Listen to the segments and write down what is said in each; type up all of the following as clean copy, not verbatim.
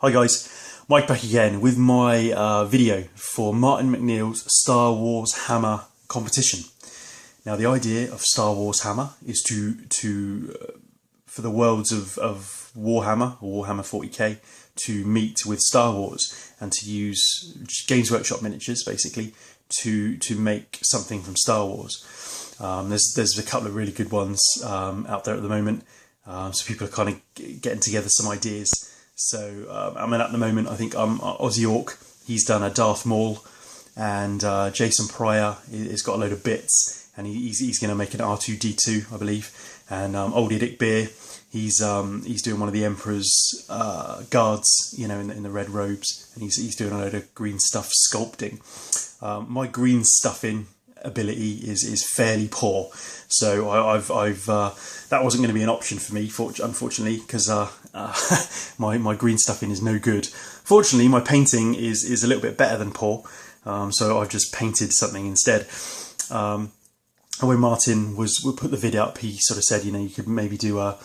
Hi guys, Mike back again with my video for Martin McNeil's Star Wars Hammer competition. Now the idea of Star Wars Hammer is for the worlds of Warhammer or Warhammer 40k to meet with Star Wars and to use Games Workshop miniatures basically to make something from Star Wars. There's a couple of really good ones out there at the moment, so people are kind of getting together some ideas. So I mean, at the moment, I think Aussie Orc, he's done a Darth Maul, and Jason Pryor has got a load of bits, and he's going to make an R2D2, I believe. And Oldie Dick Beer, he's doing one of the Emperor's guards, you know, in the red robes, and he's doing a load of green stuff sculpting. My green stuffing ability is fairly poor, so I've that wasn't going to be an option for me, unfortunately, because my green stuffing is no good. Fortunately, my painting is a little bit better than poor, so I've just painted something instead. When Martin would put the vid up, he sort of said, you know, you could maybe do a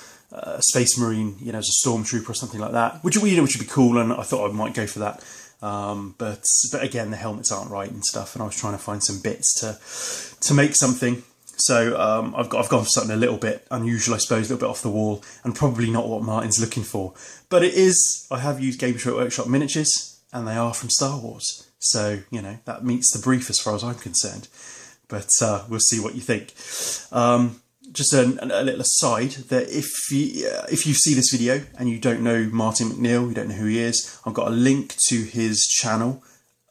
Space Marine, you know, as a stormtrooper or something like that, which would be cool, and I thought I might go for that. But again, the helmets aren't right and stuff, and I was trying to find some bits to make something. So I've gone for something a little bit unusual, I suppose, a little bit off the wall, and probably not what Martin's looking for. But it is. I have used Games Workshop miniatures, and they are from Star Wars, so you know that meets the brief as far as I'm concerned. But we'll see what you think. Just a little aside, that if you see this video and you don't know Martin McNeil, you don't know who he is, I've got a link to his channel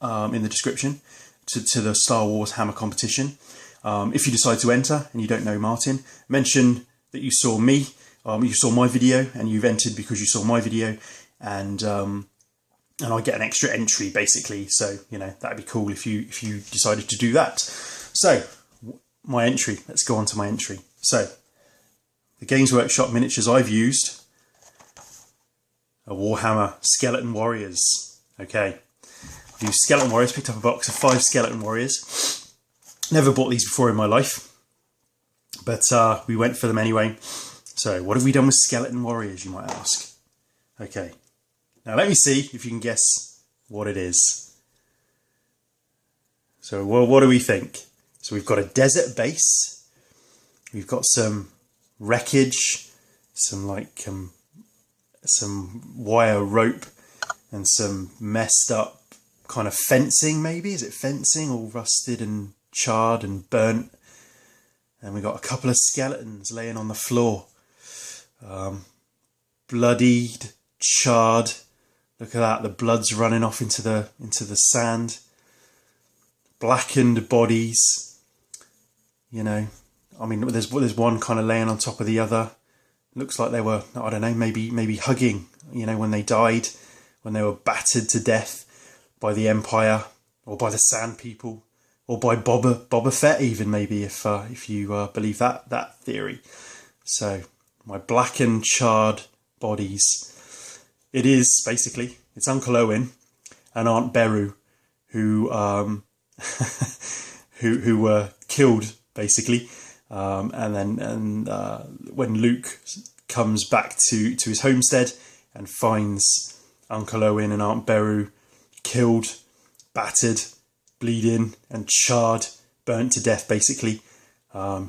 in the description to the Star Wars Hammer competition. If you decide to enter and you don't know Martin, mention that you saw me, you saw my video, and you've entered because you saw my video, and I get an extra entry basically. So you know that'd be cool if you decided to do that. So my entry. Let's go on to my entry. So, the Games Workshop miniatures I've used are Warhammer Skeleton Warriors. Okay, I've used Skeleton Warriors, picked up a box of 5 Skeleton Warriors. Never bought these before in my life, but we went for them anyway. So, what have we done with Skeleton Warriors, you might ask? Okay, now let me see if you can guess what it is. So, well, what do we think? So, we've got a desert base. We've got some wreckage, some wire rope, and some messed up kind of fencing, maybe. Is it fencing? All rusted and charred and burnt. And we got a couple of skeletons laying on the floor. Bloodied, charred. Look at that, the blood's running off into the sand. Blackened bodies, you know. I mean, there's one kind of laying on top of the other. Looks like they were, I don't know, maybe hugging, you know, when they died, when they were battered to death by the Empire, or by the Sand People, or by Boba Fett even, maybe, if you believe that theory. So, my blackened, charred bodies. It is, basically, it's Uncle Owen and Aunt Beru who who were killed, basically. And when Luke comes back to his homestead and finds Uncle Owen and Aunt Beru killed, battered, bleeding and charred, burnt to death basically,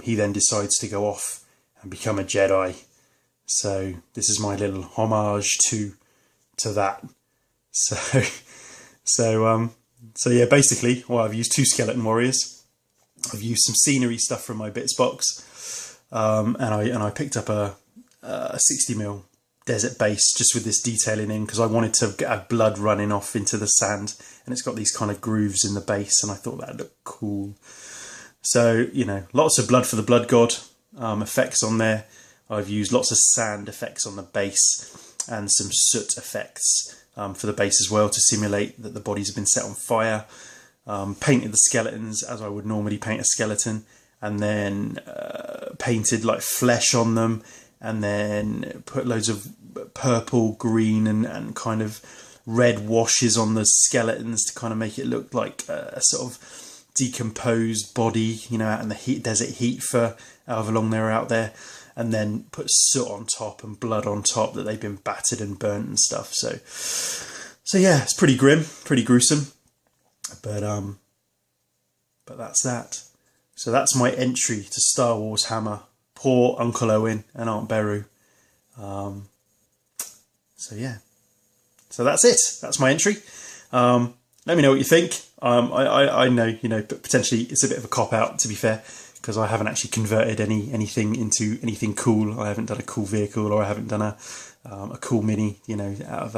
he then decides to go off and become a Jedi. So this is my little homage to that. So yeah, basically, well, I've used 2 Skeleton Warriors. I've used some scenery stuff from my bits box, and I picked up a 60mm desert base just with this detailing in, because I wanted to get blood running off into the sand, and it's got these kind of grooves in the base, and I thought that looked cool. So you know, lots of blood for the blood god effects on there. I've used lots of sand effects on the base and some soot effects for the base as well, to simulate that the bodies have been set on fire. Painted the skeletons as I would normally paint a skeleton, and then painted like flesh on them, and then put loads of purple, green and kind of red washes on the skeletons to kind of make it look like a sort of decomposed body, you know, out in the desert heat for however long they were out there. and then put soot on top and blood on top that they've been battered and burnt and stuff. So yeah, it's pretty grim, pretty gruesome, but that's that. So that's my entry to Star Wars Hammer. Poor Uncle Owen and Aunt Beru. So yeah, so that's it. That's my entry. Let me know what you think. I know, but potentially it's a bit of a cop out, to be fair, because I haven't actually converted anything into anything cool. I haven't done a cool vehicle, or I haven't done a cool Mini, out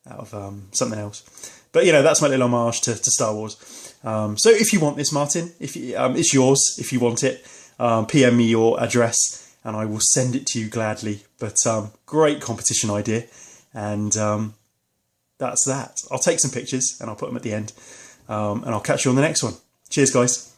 of something else. But that's my little homage to Star Wars. So if you want this, Martin, if you, it's yours if you want it. PM me your address and I will send it to you gladly. But great competition idea, and that's that. I'll take some pictures and I'll put them at the end, and I'll catch you on the next one. Cheers, guys.